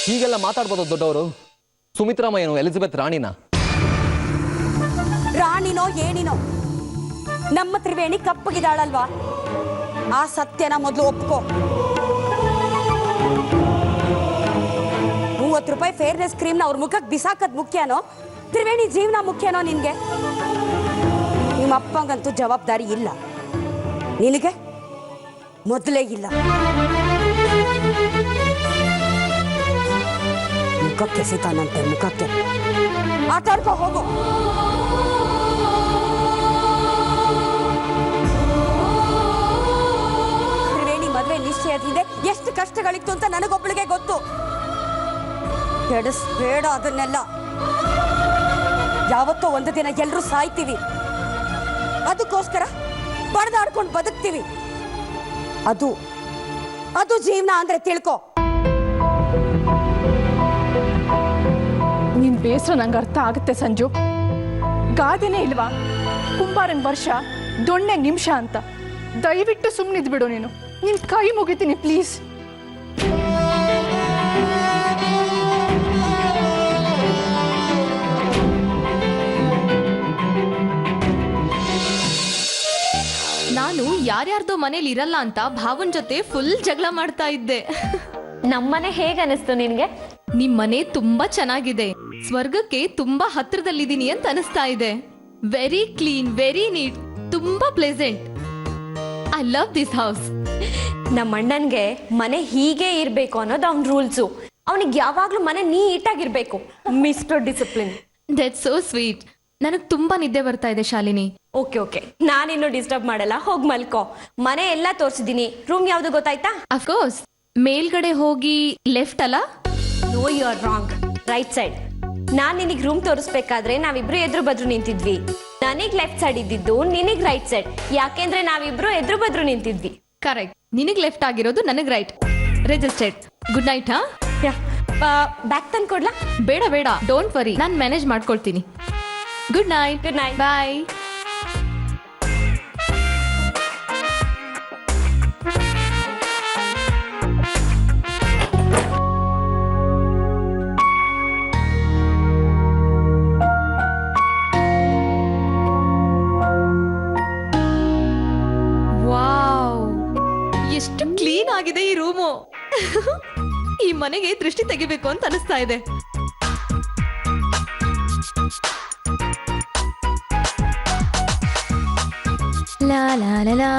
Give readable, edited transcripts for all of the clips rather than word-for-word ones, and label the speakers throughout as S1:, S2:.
S1: ಹೀಗೆಲ್ಲ ಮಾತಾಡ್ಬೋದು ದೊಡ್ಡವರು? ಸುಮಿತ್ರಾಮ ಏನು ಎಲಿಜಬೆತ್ ರಾಣಿನ?
S2: ರಾಣಿನೋ ಏನಿನೋ, ನಮ್ಮ ತ್ರಿವೇಣಿ ಕಪ್ಪಗಿದಾಳಲ್ವಾ, ಆ ಸತ್ಯನ ಮೊದಲು ಒಪ್ಕೋ. 30 ರೂಪಾಯಿ ಫೇರ್ನೆಸ್ ಕ್ರೀಮ್ನ ಅವ್ರ ಮುಖಕ್ಕೆ ಬಿಸಾಕದ್ ಮುಖ್ಯನೋ, ತ್ರಿವೇಣಿ ಜೀವನ ಮುಖ್ಯನೋ ನಿನ್ಗೆ? ನಿಮ್ಮ ಅಪ್ಪಂಗಂತೂ ಜವಾಬ್ದಾರಿ ಇಲ್ಲ, ನಿನಗೆ ಮೊದಲೇ ಇಲ್ಲ. ಮುಖಕ್ಕೆ ಸಿತಾನಂತೆ, ಮುಖಕ್ಕೆ ಆಟಾಡ್ಕೋ ಹೋಗು. ತ್ರಿವೇಣಿ ಮದುವೆ ನಿಶ್ಚಯದಿಂದ ಎಷ್ಟು ಕಷ್ಟಗಳಿತ್ತು ಅಂತ ನನಗೊಬ್ಬಳಿಗೆ ಗೊತ್ತು. ಕೆಡಿಸ್ಬೇಡ ಅದನ್ನೆಲ್ಲ. ಯಾವತ್ತೋ ಒಂದು ದಿನ ಎಲ್ಲರೂ ಸಾಯ್ತೀವಿ, ಅದಕ್ಕೋಸ್ಕರ ಬಡ್ದಾಡ್ಕೊಂಡು ಬದುಕ್ತೀವಿ. ಅದು ಅದು ಜೀವನ ಅಂದ್ರೆ ತಿಳ್ಕೊ.
S3: ನಿನ್ ಬೇಸರ ನಂಗೆ ಅರ್ಥ ಆಗುತ್ತೆ ಸಂಜು. ಗಾದೆನೇ ಇಲ್ವಾ, ಕುಂಬಾರನ್ ವರ್ಷ ದೊಣ್ಣೆ ನಿಮಿಷ ಅಂತ. ದಯವಿಟ್ಟು ಸುಮ್ಮನಿದ್ಬಿಡು ನೀನು. ನಿನ್ ಕೈ ಮುಗಿತೀನಿ ಪ್ಲೀಸ್.
S4: ನಾನು ಯಾರ್ಯಾರ್ದೋ ಮನೇಲಿ ಇರಲ್ಲ ಅಂತ ಭಾವನ್ ಜೊತೆ ಫುಲ್ ಜಗಳ ಮಾಡ್ತಾ ಇದ್ದೆ.
S5: ನಮ್ಮನೆ ಹೇಗೆ ಅನಿಸ್ತು ನಿನ್ಗೆ?
S4: ನಿಮ್ ಮನೆ ತುಂಬಾ ಚೆನ್ನಾಗಿದೆ, ಸ್ವರ್ಗಕ್ಕೆ ತುಂಬಾ ಹತ್ರದಲ್ಲಿದ್ದೀನಿ ಅಂತ ಅನಿಸ್ತಾ ಇದೆ. ವೆರಿ ಕ್ಲೀನ್, ವೆರಿ ನೀಟ್, ತುಂಬಾ pleasant. I love this house.
S5: ನಮ್ಮ ಅಣ್ಣನ್ಗೆ ಮನೆ ಹೀಗೆ ಇರ್ಬೇಕು ಅನ್ನೋದು ಅವ್ನ ರೂಲ್ಸು. ಅವನಿಗೆ ಯಾವಾಗ್ಲೂ ಮನೆ ನೀಟಾಗಿರ್ಬೇಕು. Mister discipline.
S4: That's so sweet. ನನಗ್ ತುಂಬಾ ನಿದ್ದೆ ಬರ್ತಾ ಇದೆ ಶಾಲಿನಿ.
S5: ಓಕೆ, ನಾನಿನ್ನು ಡಿಸ್ಟರ್ಬ್ ಮಾಡಲ್ಲ, ಹೋಗ್ ಮಲ್ಕೋ. ಮನೆ ಎಲ್ಲ ತೋರಿಸಿದೀನಿ. ರೂಮ್ ಯಾವ್ದು ಗೊತ್ತಾಯ್ತಾ?
S4: ಅಫ್ಕೋರ್ಸ್, ಮೇಲ್ಗಡೆ ಹೋಗಿ ಲೆಫ್ಟ್ ಅಲ್ಲ?
S5: No, you are wrong. Right side. ನಾನ್ ನಿನಗ್ ರೂಮ್ ತೋರಿಸ್ಬೇಕಾದ್ರೆ ನಾವಿಬ್ರು ಎದುರು ಬದ್ರು ನಿಂತಿದ್ವಿ. ನನಗ್ ಲೆಫ್ಟ್ ಸೈಡ್ ಇದ್ದಿದ್ದು, ನಿನಗ್ ರೈಟ್ ಸೈಡ್. ಯಾಕೆಂದ್ರೆ ನಾವಿಬ್ರು ಎದುರು ಬದ್ರು ನಿಂತಿದ್ವಿ.
S4: ಕರೆಕ್ಟ್. ನಿನಗ್ ಲೆಫ್ಟ್ ಆಗಿರೋದು, ನನಗ್ right. Registered. Good night.
S5: Bag ತಂದು ಕೊಡ್ಲಾ?
S4: ಬೇಡ ಬೇಡ, ಡೋಂಟ್ ವರಿ, ನಾನು ಮ್ಯಾನೇಜ್ ಮಾಡ್ಕೊಳ್ತೀನಿ. Good night.
S5: Good night.
S4: Bye. Wow, ಎಷ್ಟು ಕ್ಲೀನ್ ಆಗಿದೆ ಈ ರೂಮು. ಈ ಮನೆಗೆ ದೃಷ್ಟಿ ತೆಗಿಬೇಕು ಅಂತ ಅನಿಸ್ತಾ ಇದೆ. ಲಾ ಲಾ ಲಾ ಲಾ.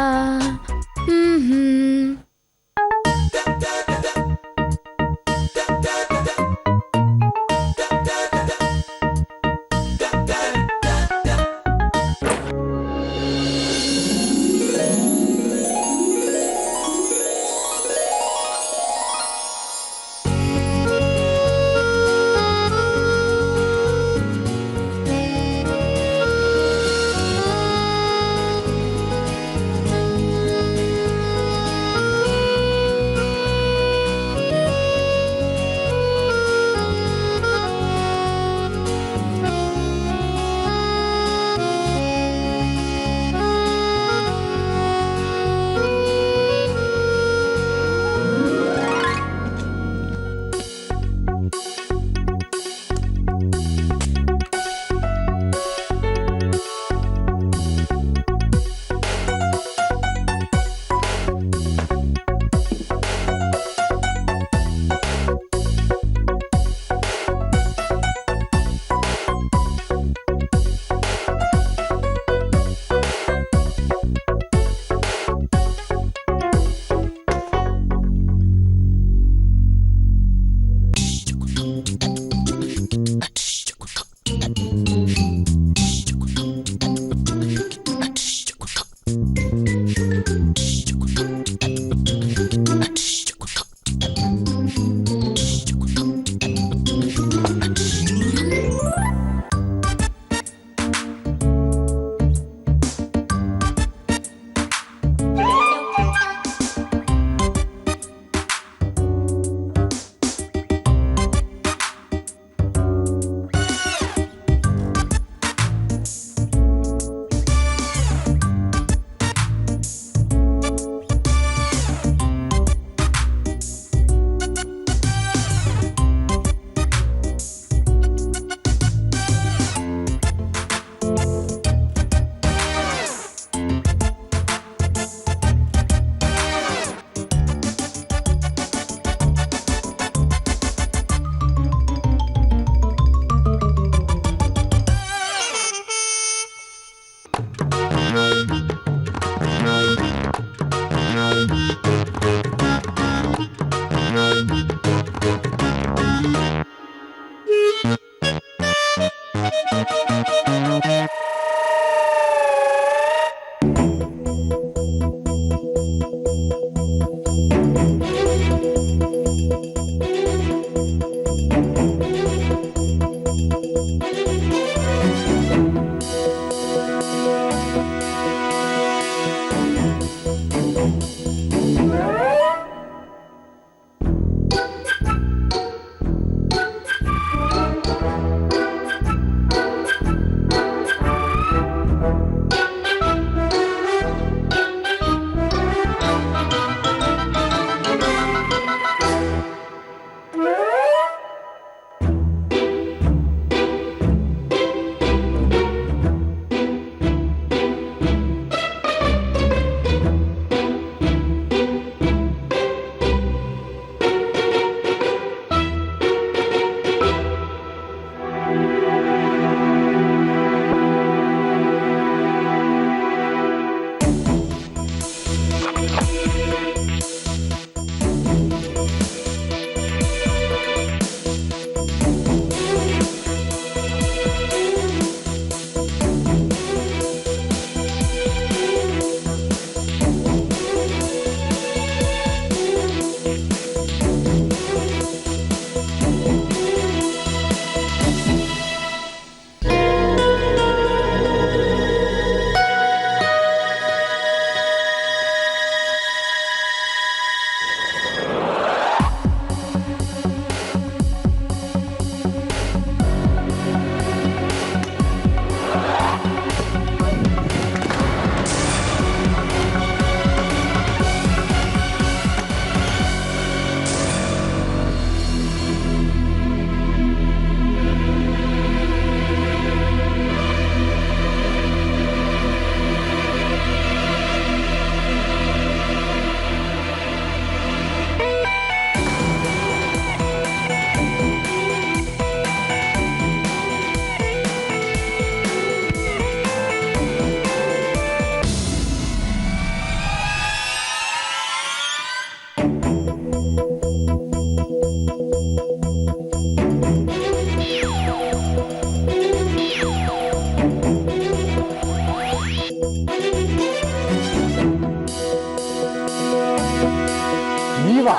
S6: ನೀವಾ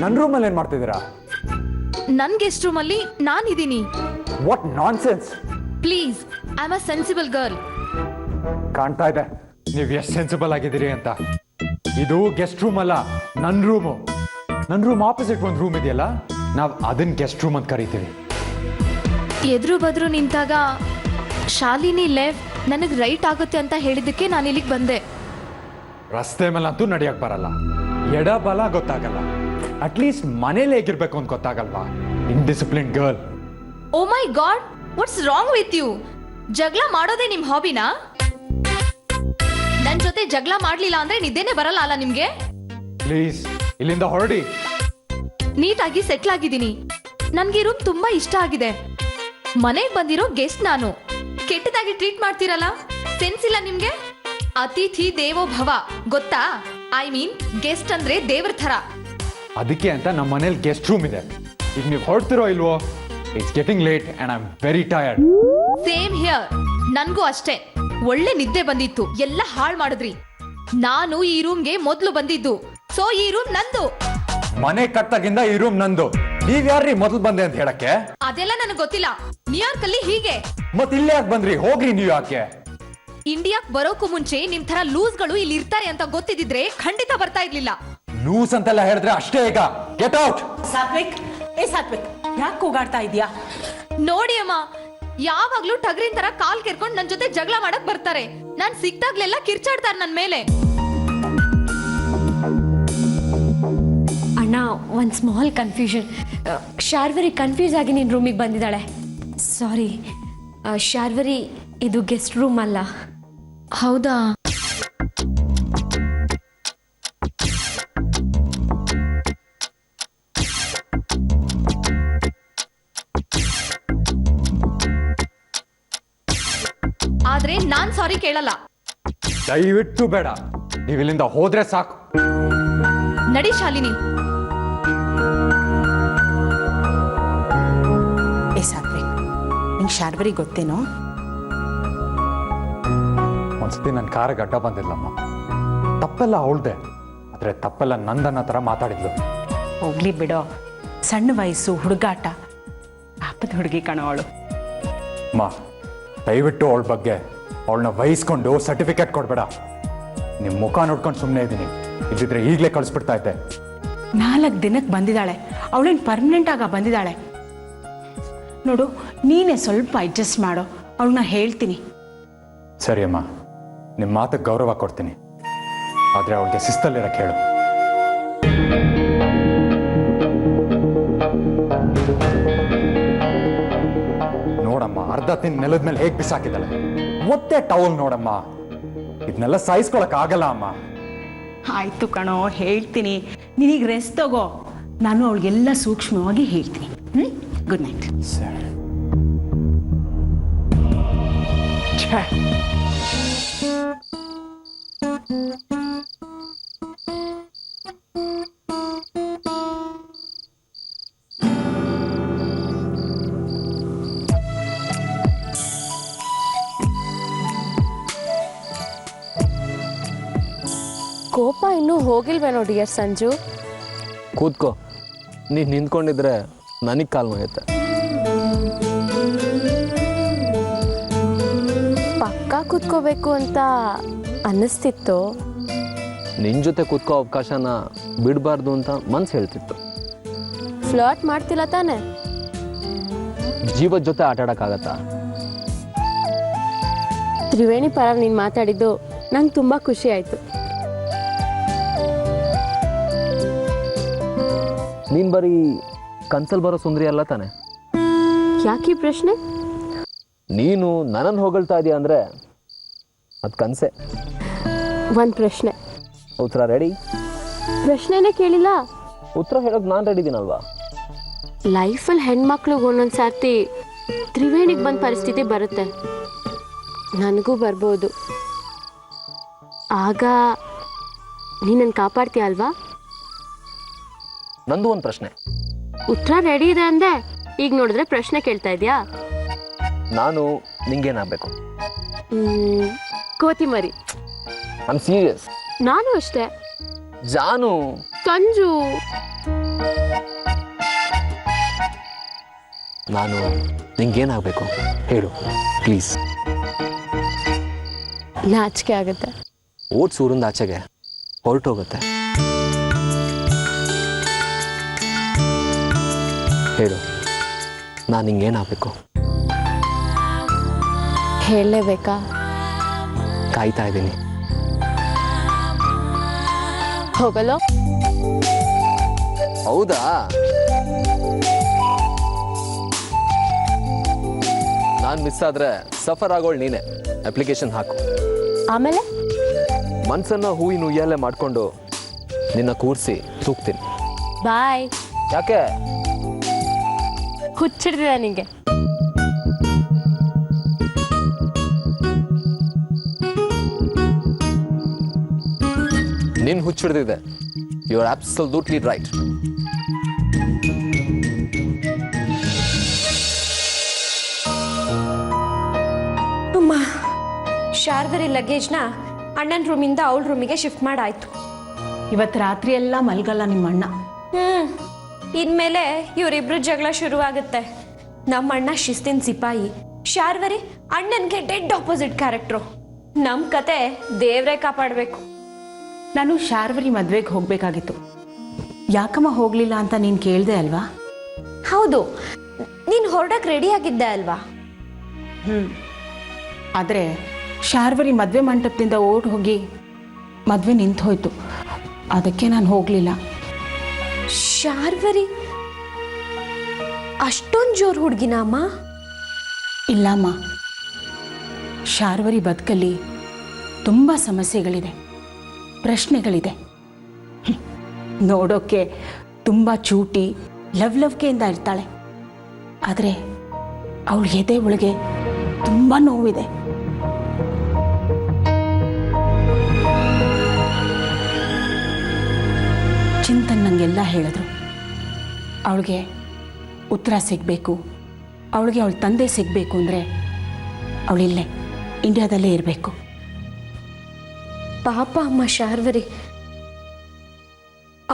S6: ನನ್ನ ರೂಮಲ್ಲಿ ಏನ್ ಮಾಡ್ತಿದ್ದೀರಾ?
S4: ನನ್ ಗೆಸ್ಟ್ ರೂಮ್ ಅಲ್ಲಿ ನಾನಿದ್ದೀನಿ.
S6: What nonsense!
S4: Please, I am a sensible girl.
S6: ಕಾಣ್ತಾ ಇದೆ ನೀವು ಎಷ್ಟು ಸೆನ್ಸಿಬಲ್ ಆಗಿದ್ದೀರಿ ಅಂತ. ಇದು ಗೆಸ್ಟ್ ರೂಮ್ ಅಲ್ಲ, ನನ್ನ ರೂಮು. ನನ್ನ ರೂಮ್ ಆಪೋಸಿಟ್ ಒಂದು ರೂಮ್ ಇದೆಯಲ್ಲ, ನಾವು ಅದನ್ನ ಗೆಸ್ಟ್ ರೂಮ್ ಅಂತ ಕರಿತೀವಿ.
S4: ಎದುರು ಬದ್ರು ನಿಂತಾಗ ಶಾಲಿನಿ ಲೆಫ್ಟ್ ನನಗೆ ರೈಟ್ ಆಗುತ್ತೆ ಅಂತ ಹೇಳಿದ್ದಕ್ಕೆ ನಾನು ಇಲ್ಲಿಗೆ ಬಂದೆ.
S6: ರಸ್ತೆ ಮೇಲಂತೂ ನಡಿಯಕ್ ಬರಲ್ಲ, ಎಡ ಬಲ ಗೊತ್ತಾಗಲ್ಲ. ಅಟ್ಲೀಸ್ಟ್ ಮನೇಲಿ ಹೇಗಿರ್ಬೇಕು ಅಂತ ಗೊತ್ತಾಗಲ್ವಾ? Indiscipline girl.
S4: Oh my god, what's wrong with you? ಜಗಳ ಮಾಡೋದೇ ನಿಮ್ ಹಾಬಿನಾ? ನನ್ ಜೊತೆ ಜಗಳ ಮಾಡ್ಲಿಲ್ಲ ಅಂದ್ರೆ ನಿದ್ದೆನೆ ಬರಲ್ಲ ಅಲ್ಲ ನಿಮ್ಗೆ?
S6: ಪ್ಲೀಸ್ ಇಲ್ಲಿಂದ ಹೊರಡಿ.
S4: ನೀಟಾಗಿ ಸೆಟ್ಲ್ ಆಗಿದ್ದೀನಿ. ನನ್ಗೆ ರೂಮ್ ತುಂಬಾ ಇಷ್ಟ ಆಗಿದೆ. ಮನೆಗೆ ಬಂದಿರೋ ಗೆಸ್ಟ್ ನಾನು. ಕೆಟ್ಟದಾಗಿ ಟ್ರೀಟ್ ಮಾಡ್ತೀರಲ್ಲ, ಸೆನ್ಸ್ ಇಲ್ಲ ನಿಮ್ಗೆ? ಅತಿಥಿ ದೇವೋ ಭವ ಗೊತ್ತಾ? ಐ ಮೀನ್ ಗೆಸ್ಟ್ ಅಂದ್ರೆ ದೇವ್ರ ಥರ.
S6: ಅದಕ್ಕೆ ಅಂತ ನಮ್ಮ ಮನೇಲಿ ಗೆಸ್ಟ್ ರೂಮ್ ಇದೆ. ಈಗ ನೀವು ಹೊರಡ್ತಿರೋ ಇಲ್ವೋ? It's getting late and I am very tired.
S4: Same here. ನನ್ಗೂ ಅಷ್ಟೇ. ಒಳ್ಳೆ ನಿದ್ದೆ ಬಂದಿತ್ತು, ಎಲ್ಲ ಹಾಳು ಮಾಡಿದ್ರಿ. ನಾನು ಈ ರೂಮ್ಗೆ ಮೊದ್ಲು ಬಂದಿದ್ದು, ಸೊ ಈ ರೂಮ್ ನಂದು.
S6: ಮನೆ ಕಟ್ಟಾಗಿಂದ ಈ ರೂಮ್ ನಂದು. ನೀವ್ ಯಾರ್ರಿ ಮೊದಲು ಬಂದೆ ಅಂತ ಹೇಳಕ್ಕೆ?
S4: ಅದೆಲ್ಲ ನನಗೆ ಗೊತ್ತಿಲ್ಲ. ನ್ಯೂಯಾರ್ಕ್ ಅಲ್ಲಿ ಹೀಗೆ.
S6: ಮತ್ ಇಲ್ಲೇ ಯಾಕೆ ಬಂದ್ರಿ? ಹೋಗ್ರಿ ನೀವು. ಯಾಕೆ?
S4: ಇಂಡಿಯಾಕ್ ಬರೋಕು ಮುಂಚೆ ನಿಮ್ ತರ ಲೂಸ್ ಗಳು ಇಲ್ಲಿ ಇರ್ತಾರೆ ಅಂತ ಗೊತ್ತಿದ್ರೆ ಖಂಡಿತ ಬರ್ತಾ ಇರ್ಲಿಲ್ಲ.
S6: ಲೂಸ್ ಅಂತೆಲ್ಲ ಹೇಳಿದ್ರೆ ಅಷ್ಟೇ. ಈಗ ಗೆಟ್ ಔಟ್.
S7: ಸಾತ್ವಿಕ್, ಸಾತ್ವಿಕ್, ಯಾಕೆ ಕೂಗಾಡ್ತಾ ಇದೀಯಾ?
S4: ನೋಡಿ ಅಮ್ಮ, ಯಾವಾಗ್ಲೂ ಟಗರಿನ್ ತರ ಕಾಲ್ ಕೆರ್ಕೊಂಡ್ ನನ್ ಜೊತೆ ಜಗಳ ಮಾಡಕ್ ಬರ್ತಾರೆ. ನಾನ್ ಸಿಕ್ತಾಗ್ಲೆಲ್ಲ ಕಿರ್ಚಾಡ್ತಾರೆ ನನ್ ಮೇಲೆ.
S5: ಅಣ್ಣ, ಒಂದು ಸ್ಮಾಲ್ ಕನ್ಫ್ಯೂಷನ್. ಶಾರ್ವರಿ ಕನ್ಫ್ಯೂಸ್ ಆಗಿ ನಿನ್ನ ರೂಮಿಗೆ ಬಂದಿದ್ದಾಳೆ. ಸಾರಿ ಶಾರ್ವರಿ, ಇದು ಗೆಸ್ಟ್ ರೂಮ್ ಅಲ್ಲ.
S4: ಹೌದಾ? ಆದ್ರೆ ನಾನ್ ಸಾರಿ ಕೇಳಲ್ಲ.
S6: ದಯವಿಟ್ಟು ಬೇಡ. ನೀವು ಇಲ್ಲಿಂದ ಹೋದ್ರೆ ಸಾಕು.
S4: ನಡಿ ಶಾಲಿನಿ.
S7: ಸಾತ್ವಿಕ್, ನಿಂಗೆ ಶಾರ್ವರಿ ಗೊತ್ತೇನೋ?
S6: ಒಂದ್ಸತಿ ನನ್ನ ಕಾರಿಗೆ ಅಡ್ಡ ಬಂದಿಲ್ಲಮ್ಮ. ತಪ್ಪೆಲ್ಲ ಅವಳ್ದೆ, ಆದ್ರೆ ತಪ್ಪೆಲ್ಲ ನಂದನ್ನ ತರ ಮಾತಾಡಿದ್ಲು.
S7: ಹೋಗ್ಲಿ ಬಿಡೋ, ಸಣ್ಣ ವಯಸ್ಸು, ಹುಡುಗಾಟ. ಪಾಪದ ಹುಡುಗಿ ಕಣೋ ಅವಳು.
S6: ಅಮ್ಮ, ದಯವಿಟ್ಟು ಅವಳ ಬಗ್ಗೆ ಅವಳನ್ನ ವಹಿಸ್ಕೊಂಡು ಸರ್ಟಿಫಿಕೇಟ್ ಕೊಡ್ಬೇಡ. ನಿಮ್ಮ ಮುಖ ನೋಡ್ಕೊಂಡು ಸುಮ್ಮನೆ ಇದ್ದೀನಿ. ಇದ್ದಿದ್ರೆ ಈಗಲೇ ಕಳಿಸ್ಬಿಡ್ತಾ ಇದ್ದೆ.
S7: 4 ದಿನಕ್ಕೆ ಬಂದಿದ್ದಾಳೆ. ಅವಳೇನು ಪರ್ಮನೆಂಟ್ ಆಗ ಬಂದಿದ್ದಾಳೆ ನೋಡು. ನೀನೇ ಸ್ವಲ್ಪ ಅಡ್ಜಸ್ಟ್ ಮಾಡೋ. ಅವಳನ್ನ ಹೇಳ್ತೀನಿ.
S6: ಸರಿ ಅಮ್ಮ, ನಿಮ್ಮ ಮಾತಿಗೆ ಗೌರವ ಕೊಡ್ತೀನಿ. ಆದರೆ ಅವಳಿಗೆ ಶಿಸ್ತಲ್ಲಿರಕ್ಕೆ ಹೇಳು. ನೋಡಮ್ಮ, ಅರ್ಧ ತಿನ್ ನೆಲದ ಮೇಲೆ ಹೇಗೆ ಬಿಸಾಕಿದ್ದಾಳೆ. ಮತ್ತೆ ಟವಲ್ ನೋಡಮ್ಮ. ಇದನ್ನೆಲ್ಲ ಸಾಯಿಸ್ಕೊಳಕ್ ಆಗಲ್ಲ ಅಮ್ಮ.
S7: ಆಯ್ತು ಕಣೋ, ಹೇಳ್ತೀನಿ. ನೀನೀಗ ರೆಸ್ಟ್ ತಗೋ. ನಾನು ಅವಳಿಗೆಲ್ಲ ಸೂಕ್ಷ್ಮವಾಗಿ ಹೇಳ್ತೀನಿ. Good night.
S6: ಸರಿ.
S5: ಹೋಗಿಲ್ವೇನೋ ಡಿಯರ್ ಸಂಜು?
S1: ಕೂತ್ಕೋ. ನೀನು ನಿಂತ್ಕೊಂಡಿದ್ರೆ ನನಗೆ ಕಾಲು ನೋಯುತ್ತೆ.
S5: ಪಕ್ಕ ಕೂತ್ಕೋಬೇಕು ಅಂತ ಅನ್ನಿಸ್ತಿತ್ತು.
S1: ನಿನ್ನ ಜೊತೆ ಕೂತ್ಕೋ ಅವಕಾಶನ ಬಿಡಬಾರ್ದು ಅಂತ ಮನ್ಸು ಹೇಳ್ತಿತ್ತು.
S5: ಫ್ಲರ್ಟ್ ಮಾಡ್ತಿಲ್ಲ ತಾನೆ?
S1: ಜೀವದ ಜೊತೆ ಆಟ ಆಡೋಕ್ಕಾಗತ್ತಾ?
S5: ತ್ರಿವೇಣಿ ಪರ ನೀನು ಮಾತಾಡಿದ್ದು ನಂಗೆ ತುಂಬ ಖುಷಿ ಆಯಿತು.
S1: ನೀನು ಬರೀ ಕನ್ಸಲ್ ಬರೋ ಸುಂದರಿ ಅಲ್ಲ ತಾನೆ?
S5: ಯಾಕೆ ಈ ಪ್ರಶ್ನೆ?
S1: ನೀನು ನನ್ನನ್ನು ಹೊಗಳ್ತಾ ಇದೀಯ ಅಂದರೆ ಅದು ಕನಸೆ.
S5: ಒಂದು ಪ್ರಶ್ನೆ.
S1: ಉತ್ತರ ರೆಡಿ?
S5: ಪ್ರಶ್ನೆನೇ ಕೇಳಿಲ್ಲ.
S1: ಉತ್ತರ ಹೇಳೋಕೆ ನಾನು ರೆಡಿ ಇದೀನಲ್ವಾ?
S5: ಲೈಫಲ್ಲಿ ಹೆಣ್ಮಕ್ಳಿಗೆ ಒಂದೊಂದು ಸರ್ತಿ ತ್ರಿವೇಣಿಗೆ ಬಂದ ಪರಿಸ್ಥಿತಿ ಬರುತ್ತೆ. ನನಗೂ ಬರ್ಬೋದು. ಆಗ ನೀನನ್ನು ಕಾಪಾಡ್ತೀಯ ಅಲ್ವಾ?
S1: ನಂದು ಒಂದು ಪ್ರಶ್ನೆ.
S5: ಉತ್ತರ ರೆಡಿ ಇದೆ ಅಂದೆ, ಈಗ ನೋಡಿದ್ರೆ ಪ್ರಶ್ನೆ ಕೇಳ್ತಾ ಇದೆಯಾ?
S1: ನಾನು ನಿಂಗೇನಾಗಬೇಕು?
S5: ಕೋತಿ ಮರಿ.
S1: I am serious.
S5: ನಾನು ಅಷ್ಟೇ.
S1: ಜಾನು.
S5: ಸಂಜು.
S1: ನಾನು ನಿಂಗೇನಾಗಬೇಕು ಹೇಳು ಪ್ಲೀಸ್.
S5: ನಾಚಿಕೆ ಆಗುತ್ತೆ.
S1: ಓಟ್ ಸೂರಿಂದ ಆಚೆಗೆ ಹೊರಟೋಗುತ್ತೆ. ಹೇಳು, ನಾನು ನಿಂಗೇನಾಗಬೇಕು?
S5: ಹೇಳಲೇಬೇಕಾ?
S1: ಕಾಯ್ತಾ ಇದ್ದೀನಿ.
S5: ಹೋಗಲು?
S1: ಹೌದಾ? ನಾನು ಮಿಸ್ ಆದ್ರೆ ಸಫರ್ ಆಗೋಳು ನೀನೆ. ಅಪ್ಲಿಕೇಶನ್ ಹಾಕು.
S5: ಆಮೇಲೆ
S1: ಮನ್ಸನ್ನ ಹೂವಿನ ಉಯ್ಯಾಲೆ ಮಾಡಿಕೊಂಡು ನಿನ್ನ ಕೂರಿಸಿ ತೂಗ್ತೀನಿ.
S5: ಬಾಯ್.
S1: ಯಾಕೆ?
S5: ಹುಚ್ಚಿಡ್ದಿದೆ ನಿಂಗೆ.
S1: ನಿನ್ ಹುಚ್ಚಿಡ್ದಿದೆ. You are absolutely right.
S5: Sharvari ಲಗೇಜ್ನ ಅಣ್ಣನ ರೂಮಿಂದ ಅವಳ ರೂಮಿಗೆ ಶಿಫ್ಟ್ ಮಾಡಾಯ್ತು.
S7: ಇವತ್ತು ರಾತ್ರಿ ಎಲ್ಲ ಮಲ್ಗಲ್ಲ ನಿಮ್ಮ ಅಣ್ಣ.
S5: ಇನ್ಮೇಲೆ ಇವರಿಬ್ರು ಜಗಳ ಶುರುವಾಗುತ್ತೆ. ನಮ್ಮ ಅಣ್ಣ ಶಿಸ್ತಿನ ಸಿಪಾಯಿ, ಶಾರ್ವರಿ ಅಣ್ಣನ್ಗೆ ಡೆಡ್ ಆಪೋಸಿಟ್ ಕ್ಯಾರೆಕ್ಟ್ರು. ನಮ್ಮ ಕತೆ ದೇವ್ರೇ ಕಾಪಾಡಬೇಕು.
S7: ನಾನು ಶಾರ್ವರಿ ಮದುವೆಗೆ ಹೋಗಬೇಕಾಗಿತ್ತು. ಯಾಕಮ್ಮ ಹೋಗಲಿಲ್ಲ ಅಂತ ನೀನು ಕೇಳಿದೆ ಅಲ್ವಾ?
S5: ಹೌದು, ನೀನು ಹೊರಡಕ್ಕೆ ರೆಡಿ ಆಗಿದ್ದೆ ಅಲ್ವಾ?
S7: ಆದರೆ ಶಾರ್ವರಿ ಮದುವೆ ಮಂಟಪದಿಂದ ಓಡ್ ಹೋಗಿ ಮದುವೆ ನಿಂತು ಹೋಯ್ತು. ಅದಕ್ಕೆ ನಾನು ಹೋಗಲಿಲ್ಲ.
S5: ಶಾರ್ವರಿ ಅಷ್ಟೊಂದು ಜೋರು ಹುಡುಗಿನ ಅಮ್ಮ?
S7: ಇಲ್ಲಮ್ಮ, ಶಾರ್ವರಿ ಬದುಕಲ್ಲಿ ತುಂಬ ಸಮಸ್ಯೆಗಳಿದೆ, ಪ್ರಶ್ನೆಗಳಿದೆ. ನೋಡೋಕ್ಕೆ ತುಂಬ ಚೂಟಿ ಲವ್ಕೆಯಿಂದ ಇರ್ತಾಳೆ. ಆದರೆ ಅವಳ ಎದೆ ಒಳಗೆ ತುಂಬ ನೋವಿದೆ. ಚಿಂತನ್ ನನಗೆಲ್ಲ ಹೇಳಿದ್ರು. ಅವಳಿಗೆ ಉತ್ತರ ಸಿಗಬೇಕು, ಅವಳಿಗೆ ಅವಳ ತಂದೆ ಸಿಗಬೇಕು ಅಂದರೆ ಅವಳಿಲ್ಲೇ ಇಂಡಿಯಾದಲ್ಲೇ ಇರಬೇಕು.
S5: ಪಾಪ ಅಮ್ಮ ಶಾರ್ವರಿ.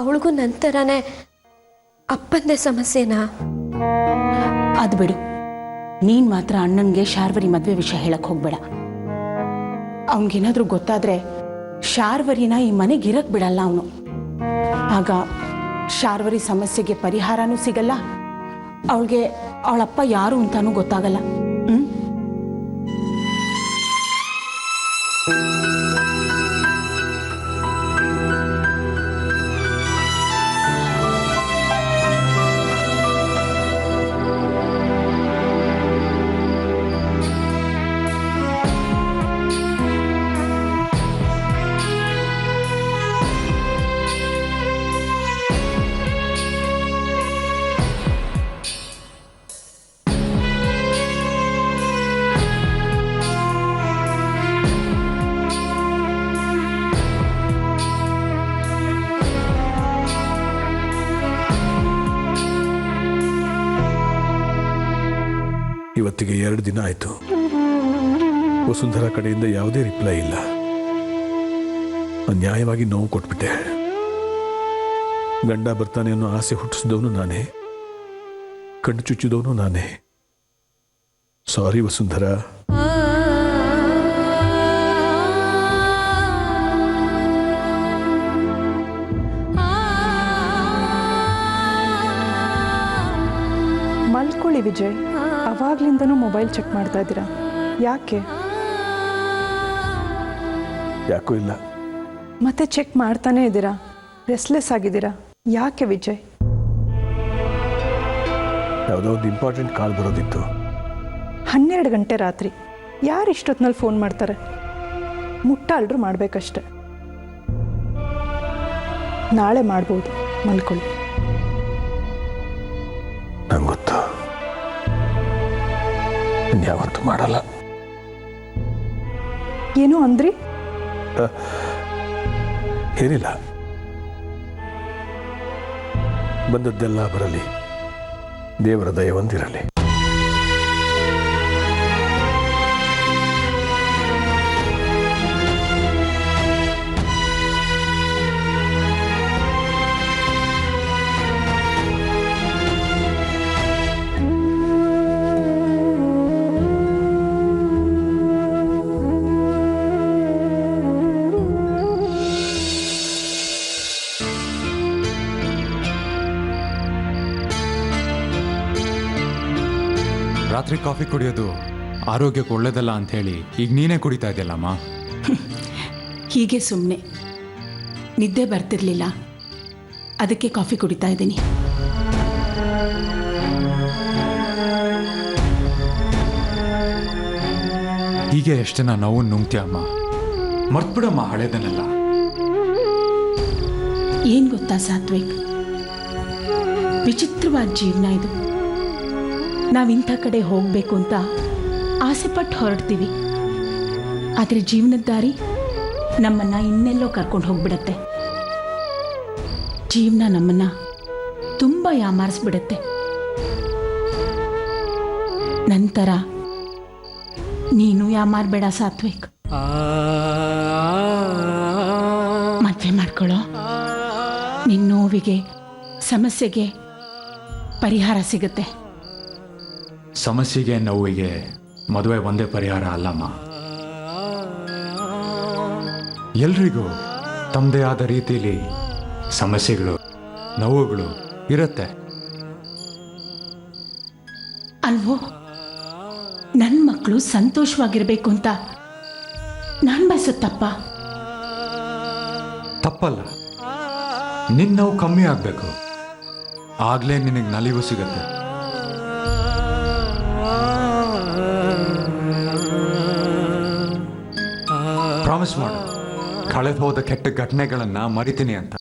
S5: ಅವಳಿಗೂ ನಂತರನೇ ಅಪ್ಪಂದೇ ಸಮಸ್ಯೆನಾ?
S7: ಅದು ಬಿಡು, ನೀನು ಮಾತ್ರ ಅಣ್ಣನಿಗೆ ಶಾರ್ವರಿ ಮದುವೆ ವಿಷಯ ಹೇಳಕ್ಕೆ ಹೋಗ್ಬೇಡ. ಅವನಿಗೇನಾದರೂ ಗೊತ್ತಾದರೆ ಶಾರ್ವರಿನ ಈ ಮನೆಗೆ ಇರಕ್ಕೆ ಬಿಡಲ್ಲ ಅವನು. ಆಗ ಶಾರ್ವರಿ ಸಮಸ್ಯೆಗೆ ಪರಿಹಾರನೂ ಸಿಗಲ್ಲ, ಅವಳಿಗೆ ಅವಳಪ್ಪ ಯಾರು ಅಂತಾನೂ ಗೊತ್ತಾಗಲ್ಲ.
S8: ಇವತ್ತಿಗೆ 2 ದಿನ ಆಯಿತು. ವಸುಂಧರಾ ಕಡೆಯಿಂದ ಯಾವುದೇ ರಿಪ್ಲೈ ಇಲ್ಲ. ಅನ್ಯಾಯವಾಗಿ ನೋವು ಕೊಟ್ಬಿಟ್ಟೆ. ಗಂಡ ಬರ್ತಾನೆ ಅನ್ನೋ ಆಸೆ ಹುಟ್ಟಿಸಿದವನು ನಾನೇ, ಕಣ್ಣು ಚುಚ್ಚಿದವನು ನಾನೇ. ಸಾರಿ ವಸುಂಧರ.
S3: ಮಲ್ಕೊಳ್ಳಿ ವಿಜಯ್, ಅವಾಗ್ಲಿಂದನೂ ಮೊಬೈಲ್ ಚೆಕ್ ಮಾಡ್ತಾ ಇದ್ದೀರಾ, ಯಾಕೆ?
S8: ಯಾಕೂ ಇಲ್ಲ.
S3: ಮತ್ತೆ ಚೆಕ್ ಮಾಡ್ತಾನೇ ಇದ್ದೀರಾ, ರೆಸ್ಲೆಸ್ ಆಗಿದ್ದೀರಾ, ಯಾಕೆ ವಿಜಯ್?
S8: ಯಾವುದೋ ಒಂದು ಇಂಪಾರ್ಟೆಂಟ್ ಕಾಲ್ ಬರೋದಿತ್ತು.
S3: 12 ಗಂಟೆ ರಾತ್ರಿ ಯಾರು ಇಷ್ಟೊತ್ತಿನಲ್ಲಿ ಫೋನ್ ಮಾಡ್ತಾರೆ? ಮುಟ್ಟಾಳ್ರು ಮಾಡಬೇಕಷ್ಟೆ. ನಾಳೆ ಮಾಡ್ಬೋದು, ಮಲ್ಕೊಳ್ಳಿ.
S8: ನಂಗೆ ಗೊತ್ತು, ಇನ್ಯಾವತ್ತೂ ಮಾಡಲ್ಲ.
S3: ಏನೋ ಅಂದ್ರಿ?
S8: ಏನಿಲ್ಲ, ಬಂದದ್ದೆಲ್ಲ ಬರಲಿ, ದೇವರ ದಯ ಒಂದಿರಲಿ.
S6: ರಾತ್ರಿ ಕಾಫಿ ಕುಡಿಯೋದು ಆರೋಗ್ಯಕ್ಕೆ ಒಳ್ಳೇದಲ್ಲ ಅಂತ ಹೇಳಿ ಈಗ ನೀನೇ ಕುಡಿತಾ ಇದೆಯಲ್ಲಮ್ಮ.
S7: ಹೀಗೆ ಸುಮ್ಮನೆ ನಿದ್ದೆ ಬರ್ತಿರ್ಲಿಲ್ಲ, ಅದಕ್ಕೆ ಕಾಫಿ ಕುಡಿತಾ ಇದ್ದೀನಿ.
S6: ಹೀಗೆ ಎಷ್ಟು ಜನ ನೋವು ನುಂಗ್ತೀಯ ಅಮ್ಮ, ಮರ್ತ್ಬಿಡಮ್ಮ ಹಳೇದನ್ನೆಲ್ಲ.
S7: ಏನು ಗೊತ್ತಾ ಸಾತ್ವಿಕ್, ವಿಚಿತ್ರವಾದ ಜೀವನ ಇದು. ನಾವಿಂಥ ಕಡೆ ಹೋಗಬೇಕು ಅಂತ ಆಸೆಪಟ್ಟು ಹೊರಡ್ತೀವಿ, ಆದರೆ ಜೀವನದ ದಾರಿ ನಮ್ಮನ್ನು ಇನ್ನೆಲ್ಲೋ ಕರ್ಕೊಂಡು ಹೋಗ್ಬಿಡತ್ತೆ. ಜೀವನ ನಮ್ಮನ್ನು ತುಂಬ ಯಾಮಾರಿಸ್ಬಿಡತ್ತೆ. ನಂತರ ನೀನು ಯಾಮಾರಬೇಡ ಸಾತ್ವಿಕ್, ಮದುವೆ ಮಾಡ್ಕೊಳ್ಳೋ. ನಿನ್ನ ನೋವಿಗೆ, ಸಮಸ್ಯೆಗೆ ಪರಿಹಾರ ಸಿಗುತ್ತೆ.
S6: ಸಮಸ್ಯೆಗೆ ನೋವಿಗೆ ಮದುವೆ ಒಂದೇ ಪರಿಹಾರ ಅಲ್ಲಮ್ಮ. ಎಲ್ರಿಗೂ ತಮ್ಮದೇ ಆದ ರೀತಿಯಲ್ಲಿ ಸಮಸ್ಯೆಗಳು, ನೋವುಗಳು ಇರುತ್ತೆ
S7: ಅಲ್ವೋ? ನನ್ನ ಮಕ್ಕಳು ಸಂತೋಷವಾಗಿರ್ಬೇಕು ಅಂತ ನಾನು ಬಯಸುತ್ತಪ್ಪ.
S6: ತಪ್ಪಲ್ಲ, ನಿನ್ನ ನೋವು ಕಮ್ಮಿ ಆಗಬೇಕು, ಆಗ್ಲೇ ನಿನಗೆ ನಲಿವು ಸಿಗತ್ತೆ. ಪ್ರಾಮಿಸ್ ಮಾಡು, ಕಳೆದು ಹೋದ ಕೆಟ್ಟ ಘಟನೆಗಳನ್ನ ಮರಿತೀನಿ ಅಂತ.